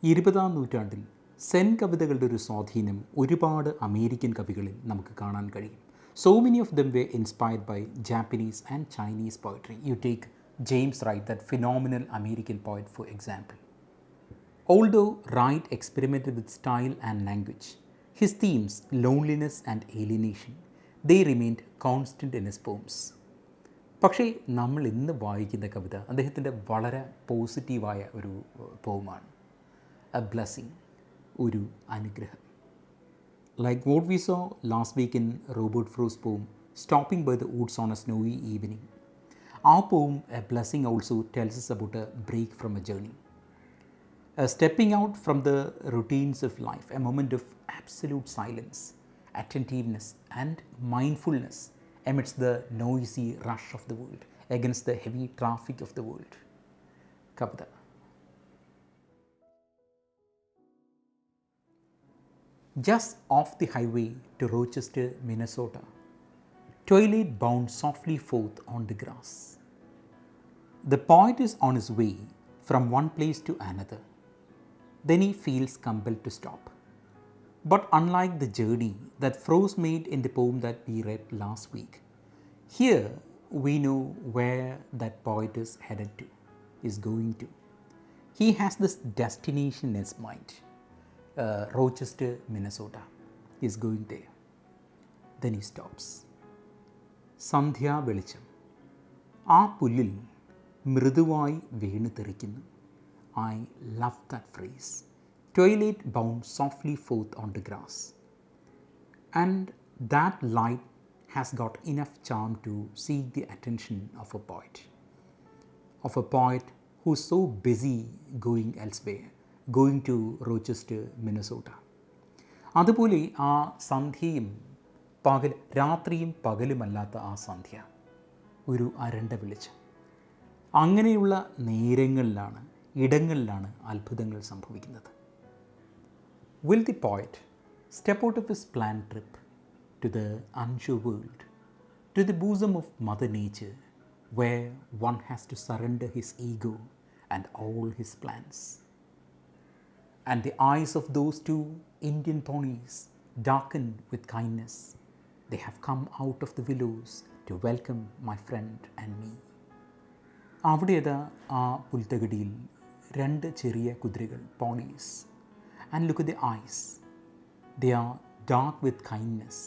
ഇരുപതാം നൂറ്റാണ്ടിൽ സെൻ കവിതകളുടെ ഒരു സ്വാധീനം ഒരുപാട് അമേരിക്കൻ കവികളിൽ നമുക്ക് കാണാൻ കഴിയും. So many of them were inspired by Japanese and Chinese poetry. You take James Wright, that phenomenal American poet, for example. Although Wright experimented with style and language, his themes, loneliness and alienation, they remained constant in his poems. പക്ഷേ നമ്മൾ ഇന്ന് വായിക്കുന്ന കവിത അദ്ദേഹത്തിൻ്റെ വളരെ പോസിറ്റീവായ ഒരു പോമാണ്. A blessing, ഒരു അനുഗ്രഹം. Like what we saw last week in Robert Frost's poem, Stopping by the Woods on a Snowy Evening. Our poem, A Blessing, also tells us about a break from a journey. A stepping out from the routines of life, a moment of absolute silence, attentiveness and mindfulness amidst the noisy rush of the world, against the heavy traffic of the world. Kavitha. Just off the highway to Rochester, Minnesota, twilight bound softly forth on the grass. The poet is on his way from one place to another. Then he feels compelled to stop. But unlike the journey that Frost made in the poem that we read last week, here we know where that poet is headed to, is going to. He has this destination in his mind. Rochester, Minnesota. He is going there. Then he stops. സന്ധ്യാ വെളിച്ചം ആ പുല്ലിൽ മൃദുവായി വീണ് തെറിക്കുന്നു. I love that phrase. Twilight bound softly forth on the grass. And that light has got enough charm to seek the attention of a poet. Of a poet who's so busy going elsewhere, going to Rochester, Minnesota. അതുപോലെ ആ സന്ധ്യയും രാത്രിയും പകലുമല്ലാത്ത ആ സന്ധ്യ, ഒരു അരണ്ട വെളിച്ചം. അങ്ങനെയുള്ള നേരങ്ങളിലാണ്, ഇടങ്ങളിലാണ് അത്ഭുതങ്ങൾ സംഭവിക്കുന്നത്. Will the poet step out of his planned trip to the unsure world, to the bosom of Mother Nature, where one has to surrender his ego and all his plans? And the eyes of those two Indian ponies darkened with kindness. They have come out of the willows to welcome my friend and me. അവിടെയതാ ആ പുൽത്തകടിയിൽ രണ്ട് ചെറിയ കുതിരകൾ, ponies. And look at the eyes. They are dark with kindness.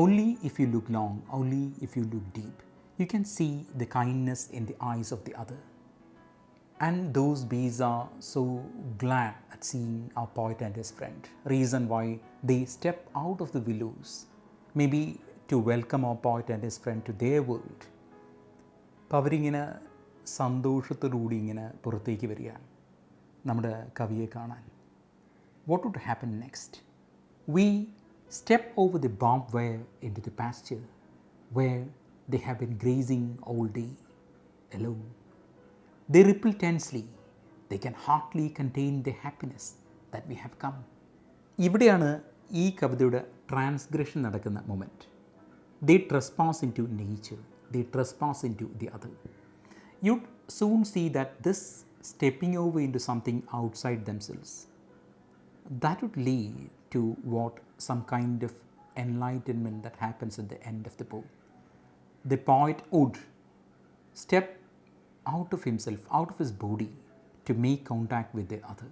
Only if you look long, only if you look deep, you can see the kindness in the eyes of the other. And those bees are so glad at seeing our poet and his friend. Reason why they step out of the willows, maybe to welcome our poet and his friend to their world. അപ്പോൾ അവരിങ്ങനെ സന്തോഷത്തോടുകൂടി ഇങ്ങനെ പുറത്തേക്ക് വരികയാണ് നമ്മുടെ കവിയെ കാണാൻ. What would happen next? We step over the barbed wire into the pasture where they have been grazing all day alone. They ripple tensely. They can hardly contain the happiness that we have come. ഇവിടെയാണ് ഈ കവിതയുടെ transgression നടക്കുന്ന moment. They trespass into nature. They trespass into the other. You'd soon see that this stepping over into something outside themselves, that would lead to what some kind of enlightenment that happens at the end of the poem. The poet would step out of himself, out of his body, to make contact with the other.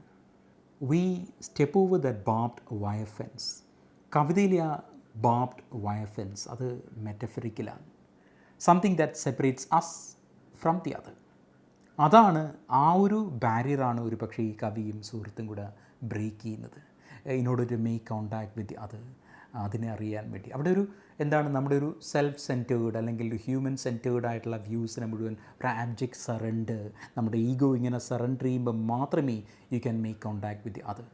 We step over that barbed wire fence. കവിതയിലെ ആ barbed wire fence, അത് മെറ്റഫറിക്കലാണ്. Something that separates us from the other. അതാണ്, ആ ഒരു ബാരിയറാണ് ഒരു പക്ഷേ ഈ കവിയും സുഹൃത്തും കൂടെ ബ്രേക്ക് ചെയ്യുന്നത്. In order to make contact with the other, അതിനെ അറിയാൻ വേണ്ടി. അവിടെ ഒരു എന്താണ്, നമ്മുടെ ഒരു സെൽഫ് സെൻറ്റേർഡ് അല്ലെങ്കിൽ ഒരു ഹ്യൂമൻ സെൻറ്റേർഡ് ആയിട്ടുള്ള വ്യൂസിനെ മുഴുവൻ ഒരു ആബ്ജെക്റ്റ് സറണ്ടർ, നമ്മുടെ ഈഗോ ഇങ്ങനെ സറണ്ടർ ചെയ്യുമ്പോൾ മാത്രമേ you can make contact with the other.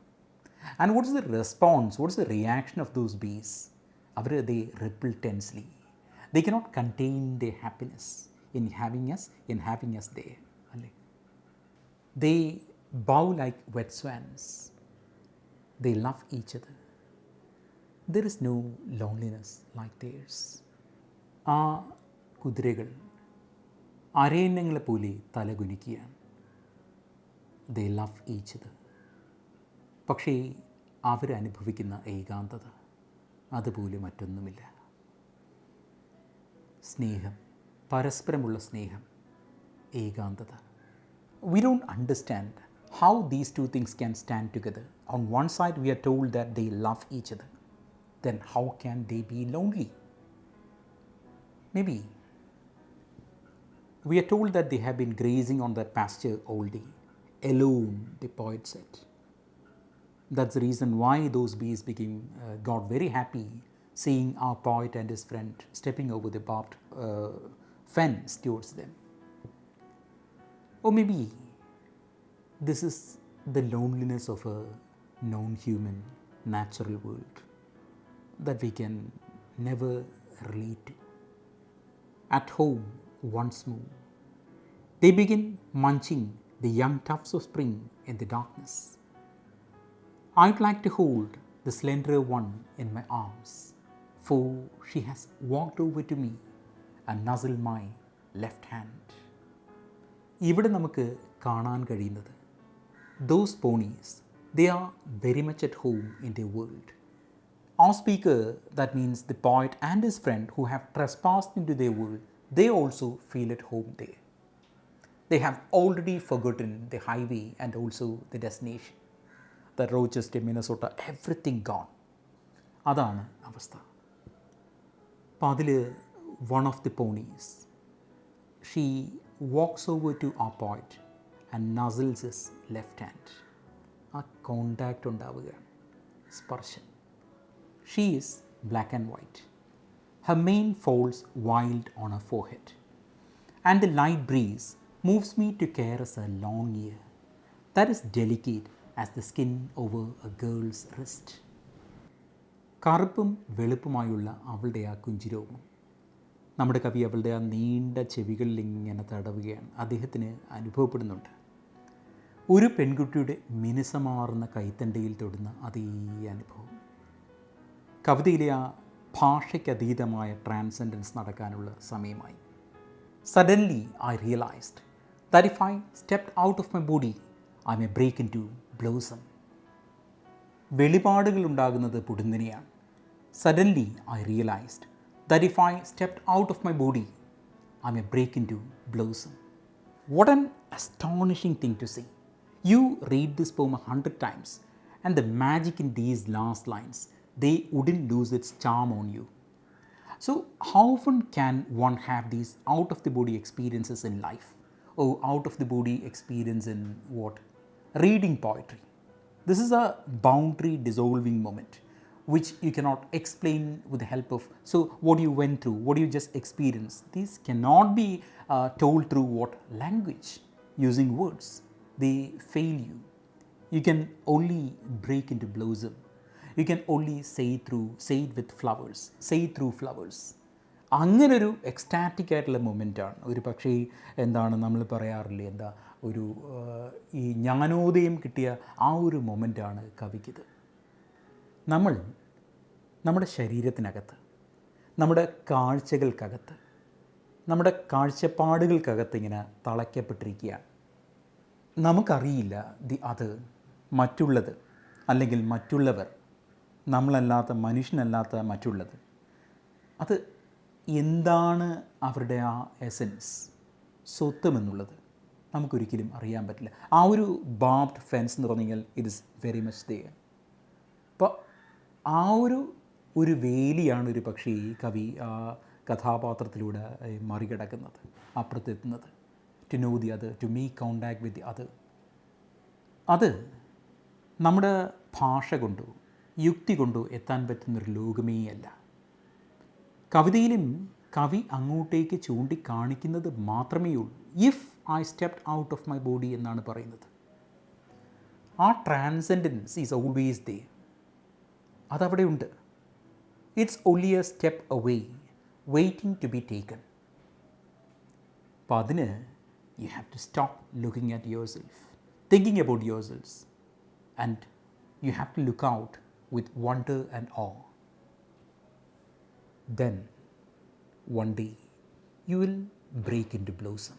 And what is the response, what is the reaction of those bees? അവർ they ripple tensely. They cannot contain their happiness in having us there. They bow like wet swans. They love each other. There is no loneliness like theirs. ആ കുതിരകൾ അരയന്നങ്ങളെപ്പോലെ തലകുനിക്കുകയാണ്. They love each other. പക്ഷേ അവരനുഭവിക്കുന്ന ഏകാന്തത അതുപോലെ മറ്റൊന്നുമില്ല. സ്നേഹം, പരസ്പരമുള്ള സ്നേഹം, ഏകാന്തത. We don't understand how these two things can stand together. On one side we are told that they love each other. Then how can they be lonely? Maybe we are told that they have been grazing on that pasture all day, alone, the poet said. That's the reason why those bees got very happy seeing our poet and his friend stepping over the barbed fence towards them. Or maybe this is the loneliness of a non-human natural world that we can never relate to. At home, once more, they begin munching the young tufts of spring in the darkness. I'd like to hold the slender one in my arms, for she has walked over to me and nuzzled my left hand. ഇവിടെ നമുക്ക് കാണാൻ കഴിയുന്നത് those ponies, they are very much at home in their world. Our speaker, that means the poet and his friend who have trespassed into their world, they also feel at home there. They have already forgotten the highway and also the destination. The Rochester, Minnesota, everything gone. അതാണ് അവസ്ഥ. അപ്പം അതിൽ one of the ponies, she walks over to our poet and nuzzles his left hand. ആ contact ഉണ്ടാവുകയാണ്, സ്പർശം. She is black and white. Her mane falls wild on her forehead, and the light breeze moves me to caress her long ear that is delicate as the skin over a girl's wrist. കറുപ്പും വെളുപ്പുമായുള്ള അവളുടെ ആ കുഞ്ചിരോമം, നമ്മുടെ കവി അവളുടെ ആ നീണ്ട ചെവികളിൽ ഇങ്ങനെ തടവുകയാണ്. അദ്ദേഹത്തിന് അനുഭവപ്പെടുന്നുണ്ട് ഒരു പെൺകുട്ടിയുടെ മിനുസമാർന്ന കൈത്തണ്ടയിൽ തൊടുന്ന അതേ അനുഭവം. കവിതയിലെ ആ ഭാഷയ്ക്കതീതമായ ട്രാൻസെൻഡൻസ് നടക്കാനുള്ള സമയമായി. Suddenly I realized that if I stepped out of my body, I may break into blossom. വെളിപാടുകൾ ഉണ്ടാകുന്നത് പൊടുന്നനെയാണ്. Suddenly I realized that if I stepped out of my body, I may break into blossom. What an astonishing thing to see. You read this poem 100 times and the magic in these last lines, they wouldn't lose its charm on you. So how often can one have these out of the body experiences in life, or out of the body experience in what? Reading poetry. This is a boundary dissolving moment which you cannot explain with the help of, so what you went through, what you just experienced, these cannot be told through what language, using words. They fail you. You can only break into blossom. You can only say it with flowers, say it through flowers. അങ്ങനൊരു ecstatic ആയിട്ടുള്ള മൊമെൻ്റാണ്. ഒരു പക്ഷേ എന്താണ് നമ്മൾ പറയാറില്ലേ, എന്താ ഒരു ഈ ജ്ഞാനോദയം കിട്ടിയ ആ ഒരു മൊമെൻ്റാണ് കവിക്കിത്. നമ്മൾ നമ്മുടെ ശരീരത്തിനകത്ത്, നമ്മുടെ കാഴ്ചകൾക്കകത്ത്, നമ്മുടെ കാഴ്ചപ്പാടുകൾക്കകത്ത് ഇങ്ങനെ തളയ്ക്കപ്പെട്ടിരിക്കുകയാണ്. നമുക്കറിയില്ല അത് മറ്റുള്ളത്, അല്ലെങ്കിൽ മറ്റുള്ളവർ, നമ്മളല്ലാത്ത മനുഷ്യനല്ലാത്ത മറ്റുള്ളത്, അത് എന്താണ് അവരുടെ ആ എസൻസ്, സ്വത്വമെന്നുള്ളത് നമുക്കൊരിക്കലും അറിയാൻ പറ്റില്ല. ആ ഒരു ബാർബ്ഡ് ഫെൻസ് എന്ന് പറഞ്ഞു കഴിഞ്ഞാൽ it is very much there. അപ്പോൾ ആ ഒരു വേലിയാണ് ഒരു പക്ഷേ ഈ കവി കഥാപാത്രത്തിലൂടെ മറികടക്കുന്നത്, അപ്പുറത്തെത്തുന്നത്. To know the other, to make contact with the other. അത് നമ്മുടെ ഭാഷ കൊണ്ടോ യുക്തി കൊണ്ടോ എത്താൻ പറ്റുന്നൊരു ലോകമേ അല്ല. കവിതയിലും കവി അങ്ങോട്ടേക്ക് ചൂണ്ടിക്കാണിക്കുന്നത് മാത്രമേ ഉള്ളൂ. If I stepped out of my body എന്നാണ് പറയുന്നത്. ആ ട്രാൻസെൻഡൻസ് ഈസ് ഓൾവേസ് ദെയർ. അതവിടെ ഉണ്ട്. It's only a step away, waiting to be taken. അപ്പോൾ അതിന് you have to stop looking at yourself, thinking about yourself, and you have to look out with wonder and awe. Then one day you will break into blossom.